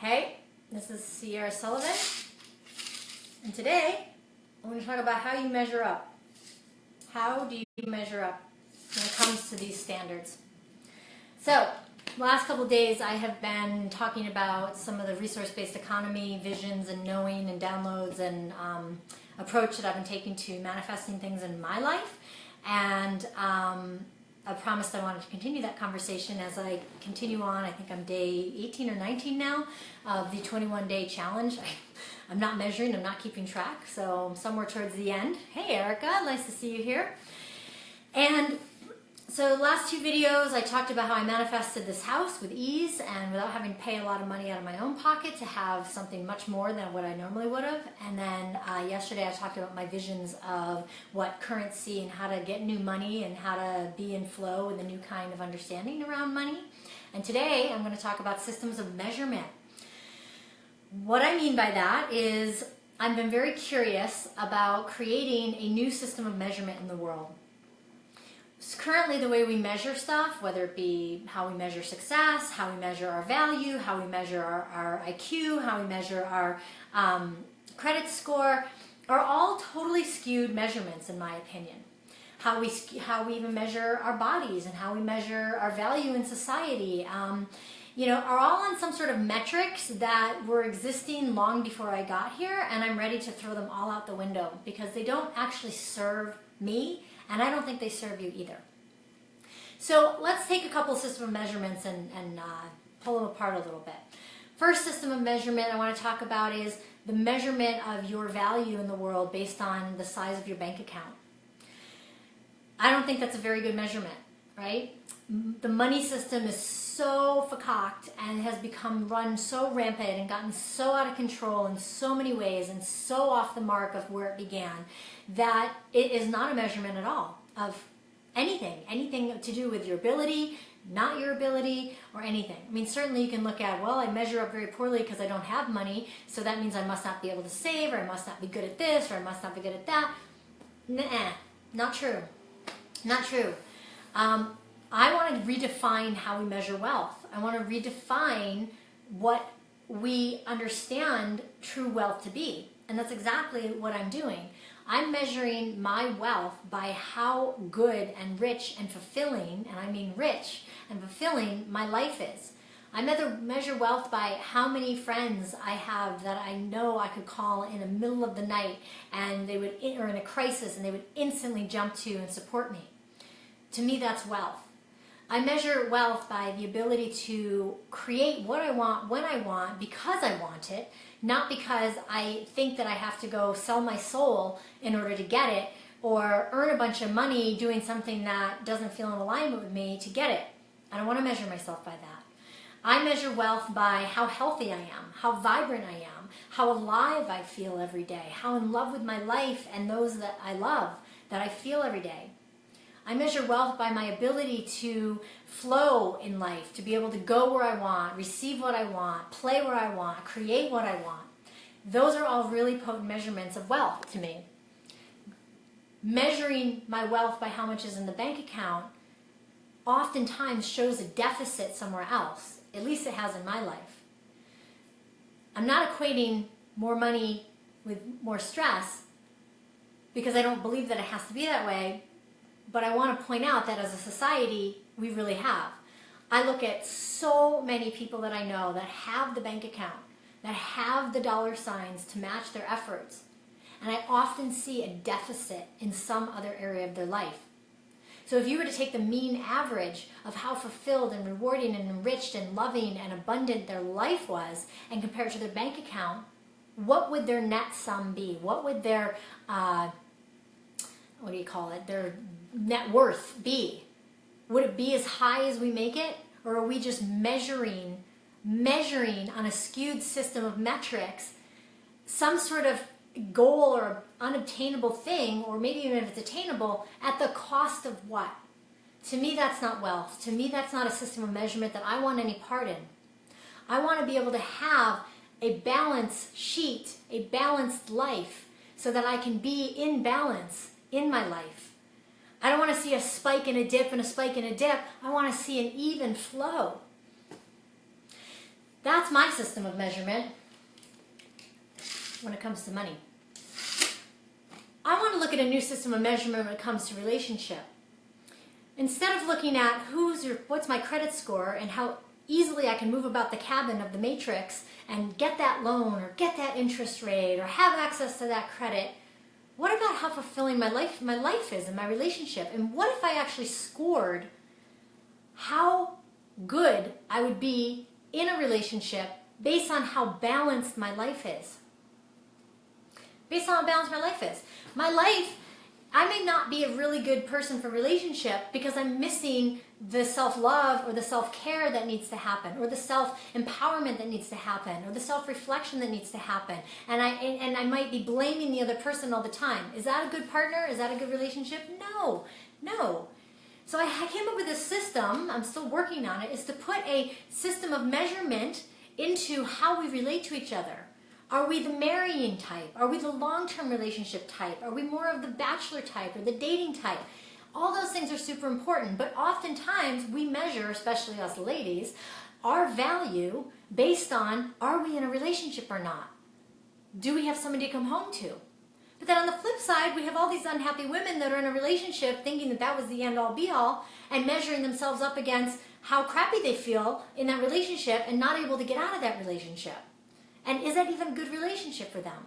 Hey, this is Sierra Sullivan, and today I'm going to talk about how you measure up. How do you measure up when it comes to these standards? So, the last couple of days I have been talking about some of the resource-based economy visions and knowing and downloads and approach that I've been taking to manifesting things in my life, and I promised I wanted to continue that conversation as I continue on. I think I'm day 18 or 19 now of the 21-day challenge. I'm not measuring, I'm not keeping track, so I'm somewhere towards the end. Hey Erica, nice to see you here. And so the last two videos I talked about how I manifested this house with ease and without having to pay a lot of money out of my own pocket to have something much more than what I normally would have. And then yesterday I talked about my visions of what currency and how to get new money and how to be in flow with a new kind of understanding around money. And today I'm going to talk about systems of measurement. What I mean by that is I've been very curious about creating a new system of measurement in the world. Currently, the way we measure stuff, whether it be how we measure success, how we measure our value, how we measure our IQ, how we measure our credit score, are all totally skewed measurements, in my opinion. How we even measure our bodies and how we measure our value in society, are all on some sort of metrics that were existing long before I got here, and I'm ready to throw them all out the window because they don't actually serve me. And I don't think they serve you either. So let's take a couple of system of measurements and pull them apart a little bit. First system of measurement I want to talk about is the measurement of your value in the world based on the size of your bank account. I don't think that's a very good measurement, right? The money system is so fakaked and has become run so rampant and gotten so out of control in so many ways and so off the mark of where it began that it is not a measurement at all of anything to do with your ability, not your ability, or anything. I mean, certainly you can look at, well, I measure up very poorly because I don't have money, so that means I must not be able to save, or I must not be good at this, or I must not be good at that. Nuh-uh, not true. Not true. I want to redefine how we measure wealth. I want to redefine what we understand true wealth to be. And that's exactly what I'm doing. I'm measuring my wealth by how good and rich and fulfilling, and I mean rich and fulfilling, my life is. I measure wealth by how many friends I have that I know I could call in the middle of the night and they would, or in a crisis, and they would instantly jump to and support me. To me, that's wealth. I measure wealth by the ability to create what I want, when I want, because I want it, not because I think that I have to go sell my soul in order to get it, or earn a bunch of money doing something that doesn't feel in alignment with me to get it. I don't want to measure myself by that. I measure wealth by how healthy I am, how vibrant I am, how alive I feel every day, how in love with my life and those that I love, that I feel every day. I measure wealth by my ability to flow in life, to be able to go where I want, receive what I want, play where I want, create what I want. Those are all really potent measurements of wealth to me. Measuring my wealth by how much is in the bank account oftentimes shows a deficit somewhere else. At least it has in my life. I'm not equating more money with more stress because I don't believe that it has to be that way. But I want to point out that as a society, we really have. I look at so many people that I know that have the bank account, that have the dollar signs to match their efforts. And I often see a deficit in some other area of their life. So if you were to take the mean average of how fulfilled and rewarding and enriched and loving and abundant their life was and compare it to their bank account, what would their net sum be? What would their, their net worth be? Would it be as high as we make it? Or are we just measuring on a skewed system of metrics some sort of goal or unobtainable thing, or maybe even if it's attainable, at the cost of what? To me, that's not wealth. To me, that's not a system of measurement that I want any part in. I want to be able to have a balance sheet, a balanced life, so that I can be in balance in my life. I don't want to see a spike and a dip and a spike and a dip. I want to see an even flow. That's that's my system of measurement when it comes to money. I want to look at a new system of measurement when it comes to relationship. Instead of looking at what's my credit score and how easily I can move about the cabin of the matrix and get that loan or get that interest rate or have access to that credit, what about how fulfilling my life is in my relationship? And what if I actually scored how good I would be in a relationship based on how balanced my life is? Based on how balanced my life is. My life, I may not be a really good person for relationship because I'm missing the self-love or the self-care that needs to happen, or the self-empowerment that needs to happen, or the self-reflection that needs to happen. And I might be blaming the other person all the time. Is that a good partner? Is that a good relationship? No. So I came up with this system, I'm still working on it, is to put a system of measurement into how we relate to each other. Are we the marrying type? Are we the long-term relationship type? Are we more of the bachelor type or the dating type? All those things are super important, but oftentimes we measure, especially us ladies, our value based on, are we in a relationship or not? Do we have somebody to come home to? But then on the flip side, we have all these unhappy women that are in a relationship thinking that that was the end-all be-all and measuring themselves up against how crappy they feel in that relationship and not able to get out of that relationship. And is that even a good relationship for them?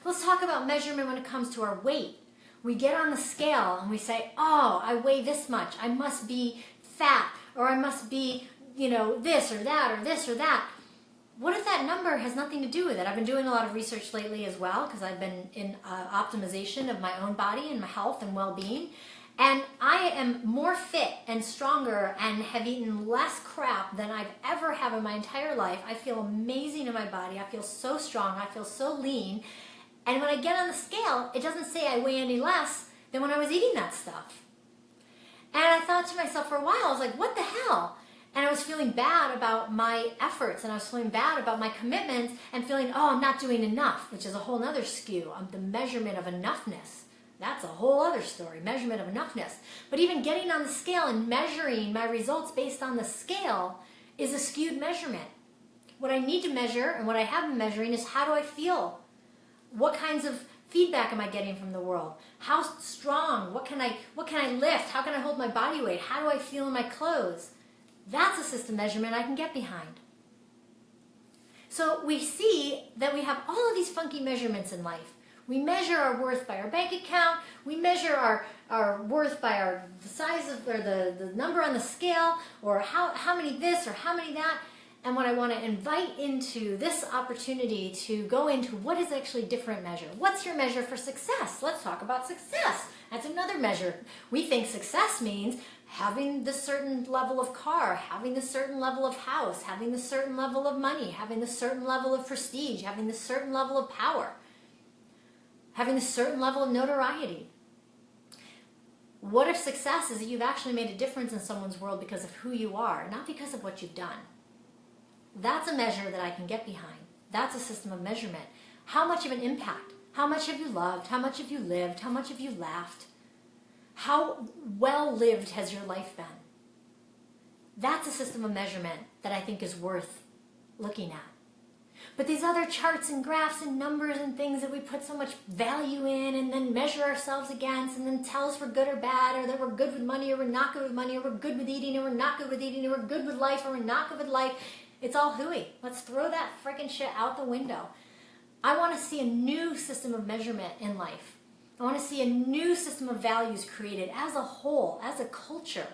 Let's talk about measurement when it comes to our weight. We get on the scale and we say, oh, I weigh this much. I must be fat, or I must be, this or that or this or that. What if that number has nothing to do with it? I've been doing a lot of research lately as well because I've been in optimization of my own body and my health and well-being. And I am more fit and stronger and have eaten less crap than I've ever have in my entire life. I feel amazing in my body. I feel so strong. I feel so lean. And when I get on the scale, it doesn't say I weigh any less than when I was eating that stuff. And I thought to myself for a while, I was like, what the hell? And I was feeling bad about my efforts, and I was feeling bad about my commitments, and feeling, oh, I'm not doing enough, which is a whole other skew. The measurement of enoughness. That's a whole other story, measurement of enoughness. But even getting on the scale and measuring my results based on the scale is a skewed measurement. What I need to measure and what I have been measuring is, how do I feel? What kinds of feedback am I getting from the world? How strong? What can I lift? How can I hold my body weight? How do I feel in my clothes? That's a system measurement I can get behind. So we see that we have all of these funky measurements in life. We measure our worth by our bank account. We measure our worth by the size of, or the number on the scale, or how many this or how many that. And what I want to invite into this opportunity to go into, what is actually a different measure? What's your measure for success? Let's talk about success. That's another measure. We think success means having this certain level of car, having this certain level of house, having this certain level of money, having this certain level of prestige, having this certain level of power, having a certain level of notoriety. What if success is that you've actually made a difference in someone's world because of who you are, not because of what you've done? That's a measure that I can get behind. That's a system of measurement. How much of an impact? How much have you loved? How much have you lived? How much have you laughed? How well lived has your life been? That's a system of measurement that I think is worth looking at. But these other charts and graphs and numbers and things that we put so much value in and then measure ourselves against and then tell us we're good or bad, or that we're good with money or we're not good with money, or we're good with eating or we're not good with eating, or we're good with life or we're not good with life, it's all hooey. Let's throw that freaking shit out the window. I want to see a new system of measurement in life. I want to see a new system of values created as a whole, as a culture.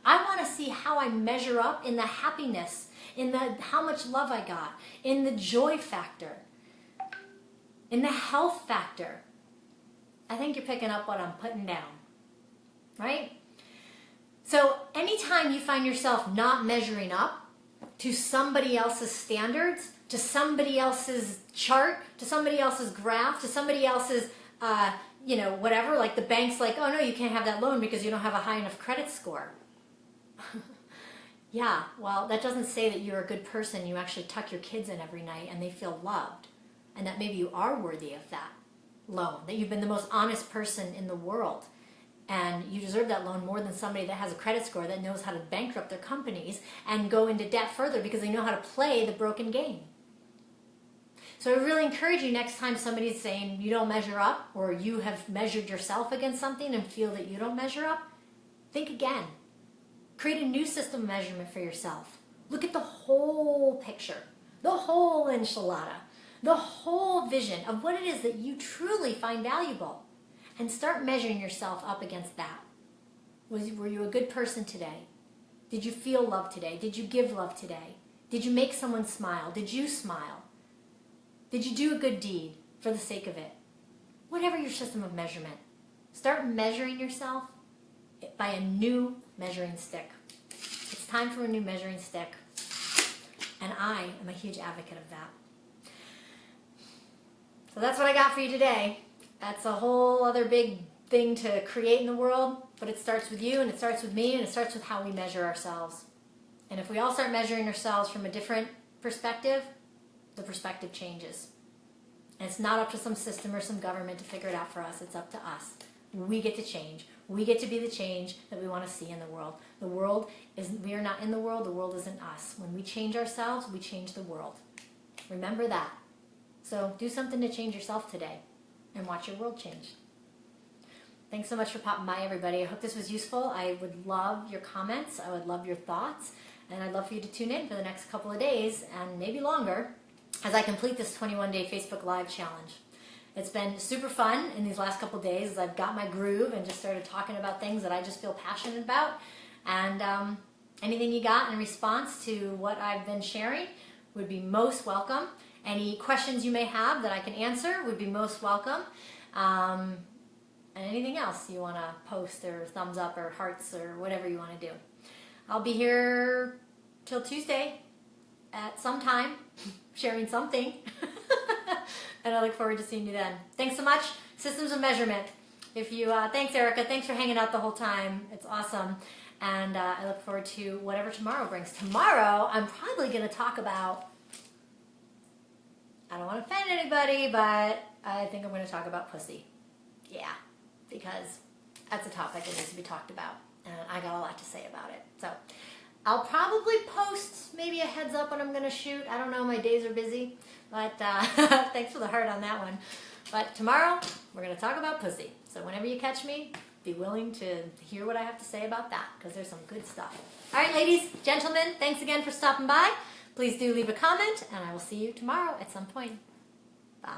I want to see how I measure up in the happiness, in the how much love I got, in the joy factor, in the health factor. I think you're picking up what I'm putting down, right? So anytime you find yourself not measuring up to somebody else's standards, to somebody else's chart, to somebody else's graph, to somebody else's, whatever, like the bank's like, oh no, you can't have that loan because you don't have a high enough credit score. Yeah, well, that doesn't say that you're a good person. You actually tuck your kids in every night and they feel loved. And that maybe you are worthy of that loan, that you've been the most honest person in the world. And you deserve that loan more than somebody that has a credit score that knows how to bankrupt their companies and go into debt further because they know how to play the broken game. So I really encourage you, next time somebody's saying you don't measure up, or you have measured yourself against something and feel that you don't measure up, think again. Create a new system of measurement for yourself. Look at the whole picture, the whole enchilada, the whole vision of what it is that you truly find valuable, and start measuring yourself up against that. Were you a good person today? Did you feel love today? Did you give love today? Did you make someone smile? Did you smile? Did you do a good deed for the sake of it? Whatever your system of measurement, start measuring yourself by a new measuring stick. It's time for a new measuring stick, and I am a huge advocate of that. So that's what I got for you today. That's a whole other big thing to create in the world, but it starts with you, and it starts with me, and it starts with how we measure ourselves. And if we all start measuring ourselves from a different perspective, the perspective changes. And it's not up to some system or some government to figure it out for us. It's up to us. We get to change. We get to be the change that we want to see in the world. The world isn't, we are not in the world. The world isn't us. When we change ourselves, we change the world. Remember that. So do something to change yourself today and watch your world change. Thanks so much for popping by, everybody. I hope this was useful. I would love your comments. I would love your thoughts. And I'd love for you to tune in for the next couple of days and maybe longer as I complete this 21-day Facebook Live challenge. It's been super fun in these last couple of days as I've got my groove and just started talking about things that I just feel passionate about. And anything you got in response to what I've been sharing would be most welcome. Any questions you may have that I can answer would be most welcome. And anything else you want to post or thumbs up or hearts or whatever you want to do. I'll be here till Tuesday at some time, sharing something. And I look forward to seeing you then. Thanks so much. Systems of measurement. Thanks, Erica. Thanks for hanging out the whole time. It's awesome. And I look forward to whatever tomorrow brings. Tomorrow, I'm probably going to talk about, I don't want to offend anybody, but I think I'm going to talk about pussy. Yeah, because that's a topic that needs to be talked about. And I got a lot to say about it. So I'll probably post maybe a heads up when I'm going to shoot. I don't know, my days are busy. But thanks for the heart on that one. But tomorrow, we're going to talk about pussy. So whenever you catch me, be willing to hear what I have to say about that, because there's some good stuff. All right, ladies, gentlemen, thanks again for stopping by. Please do leave a comment, and I will see you tomorrow at some point. Bye.